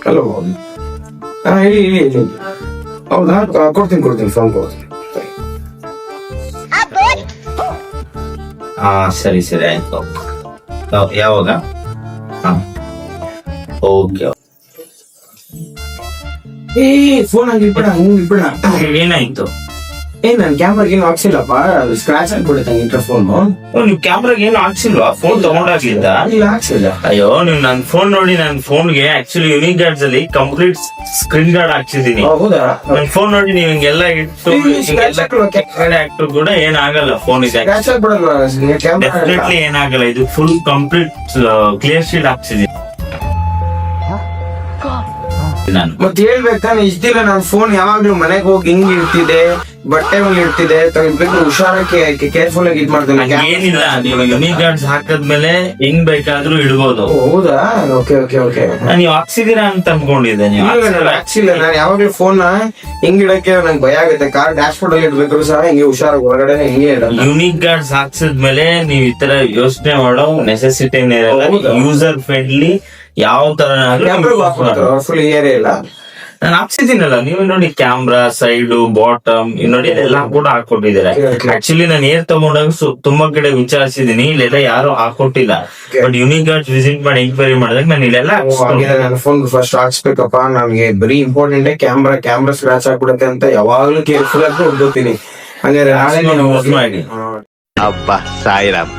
Hello ಹೇಳಿ. ಹೌದಾ, ಕೊಡ್ತೀನಿ ಫೋನ್ ಕೊಡ್ತೀನಿ. ಸರಿ ಆಯ್ತು. ಯಾವಾಗ? ಓಕೆ. ಫೋನ್ ಆಗಿಬಿಡ ಏನಾಯ್ತು? ನನ್ ಕ್ಯಾಮ್ರಾಗ ಏನು ಹಾಕ್ಸಿಲ್ಲಪ್ಪ, ಅದು ಸ್ಕ್ರಾಚ್ ಆಗ್ಬಿಡುತ್ತೆ ಇಂಟ್ರ ಫೋನ್. ನೀವ್ ಕ್ಯಾಮ್ರಾಗ ಏನು ಹಾಕ್ಸಿಲ್ವಾ? ಫೋನ್ ತಗೊಂಡಾಗ್ಲಿದ್ದ? ಇಲ್ಲ ಹಾಕ್ಸಿಲ್ಲ. ಅಯ್ಯೋ, ನೀವ್ ನನ್ ಫೋನ್ ನೋಡಿ, ನನ್ ಫೋನ್ಗೆ ಆಕ್ಚುಲಿ ಯುನಿಕ್ ಗಾರ್ಡ್ಸ್ ಅಲ್ಲಿ ಕಂಪ್ಲೀಟ್ ಸ್ಕ್ರೀನ್ ಗಾರ್ಡ್ ಹಾಕ್ಸಿದೀನಿ. ಹೌದಾ? ನನ್ ಫೋನ್ ನೋಡಿ ನೀವ್ ಹಿಂಗೆಲ್ಲ ಇಟ್ಟು ಕೂಡ ಏನಾಗಲ್ಲ. ಫೋನ್ ಇದೆ ಸ್ಕ್ರಾಚ್ ಆಗ್ಬಿಡಲ್ಲ ಕ್ಯಾಮ್ರಾ. ಡೆಫಿನೆಟ್ಲಿ ಏನಾಗಲ್ಲ. ಇದು ಫುಲ್ ಕಂಪ್ಲೀಟ್ ಕ್ಲಿಯರ್ ಶೀಟ್ ಹಾಕ್ಸಿದೀನಿ ನಾನು. ಮತ್ತೆ ಹೇಳ್ಬೇಕಾನೆ, ಇಷ್ಟ ದಿನ ನಾನು ಫೋನ್ ಯಾವಾಗ್ಲೂ ಮನೆಗೆ ಹೋಗಿ ಹಿಂಗ್ ಇರ್ತಿದೆ, ಬಟ್ಟೆ ಮೇಲೆ ಇರ್ತಿದೆ, ತೆಗಿಬೇಕು ಹುಷಾರಕ್ಕೆ ಕೇರ್ಫುಲ್ ಆಗಿ ಇದ್ ಮಾಡ್ತೇನೆ. ಏನಿಲ್ಲ, ನೀವು ಯುನಿಕ್ ಗಾರ್ಡ್ಸ್ ಹಾಕದ್ಮೇಲೆ ಹೆಂಗ್ ಬೇಕಾದ್ರೂ ಇಡ್ಬೋದು. ಹೌದಾ? ಓಕೆ. ನೀವು ಹಾಕ್ಸಿದೀರಾ ಅಂತ ಅನ್ಕೊಂಡಿದ್ದೆ. ನೀವು ಹಾಕ್ಸಿಲ್ಲ. ನಾನು ಯಾವಾಗ್ಲೂ ಫೋನ್ ಹಿಂಗ್ ಇಡಕ್ಕೆ ನಂಗೆ ಭಯ ಆಗುತ್ತೆ. ಕಾರ್ ಡ್ಯಾಶ್ ಬೋರ್ಡ್ ಅಲ್ಲಿ ಇಡ್ಬೇಕಾದ್ರು ಸಹ ಹಿಂಗೆ ಹುಷಾರಾಗಿ ಹೊರಗಡೆ ಹಿಂಗೆ ಇಡಲ್ಲ. ಯುನಿಕ್ ಗಾರ್ಡ್ಸ್ ಹಾಕ್ಸಿದ್ಮೇಲೆ ನೀವ್ ಈ ತರ ಯೋಚನೆ ಮಾಡೋ ನೆಸೆಸಿಟಿ ಇರಲ್ಲ. ಯೂಸರ್ ಫ್ರೆಂಡ್ಲಿ ಯಾವ ತರ ಫುಲ್ ಏರಿಯಾ ಇಲ್ಲ. ನಾನು ಹಾಕ್ಸಿದ್ದೀನಲ್ಲ, ನೀವು ನೋಡಿ ಕ್ಯಾಮ್ರಾ ಸೈಡು ಬಾಟಮ್ ನೋಡಿ ಇದೆಲ್ಲ ಕೂಡ ಹಾಕೊಟ್ಟಿದ್ದಾರೆ. ಆಕ್ಚುಲಿ ನಾನು ಏರ್ ತಗೊಂಡಾಗ ತುಂಬಾ ಕಡೆ ವಿಚಾರಿಸಿದೀನಿ, ಇಲ್ಲೆಲ್ಲ ಯಾರು ಹಾಕೊಟ್ಟಿಲ್ಲ. ಬಟ್ ಯುನಿಕ್ ಗಾರ್ಡ್ಸ್ ವಿಸಿಟ್ ಮಾಡಿ ಎಂಕ್ವೈರಿ ಮಾಡಿದಾಗ ನಾನು ಇಲ್ಲೆಲ್ಲ ನನ್ನ ಫೋನ್ ಫಸ್ಟ್ ಹಾಕ್ಸ್ಬೇಕಪ್ಪ. ನಮ್ಗೆ ಬರೀ ಇಂಪಾರ್ಟೆಂಟ್ ಕ್ಯಾಮ್ರಾ ಸ್ಕ್ರಾಚ್ ಆಗ್ಬಿಡುತ್ತೆ ಅಂತ ಯಾವಾಗ್ಲೂ ಕೇರ್ಫುಲ್ ಆಗಿ ಹೋಗ್ತೀನಿ. ಹಂಗಾರೆ ಮಾಡಿ. ಅಬ್ಬಾ ಸಾಯಿರಾಮ್.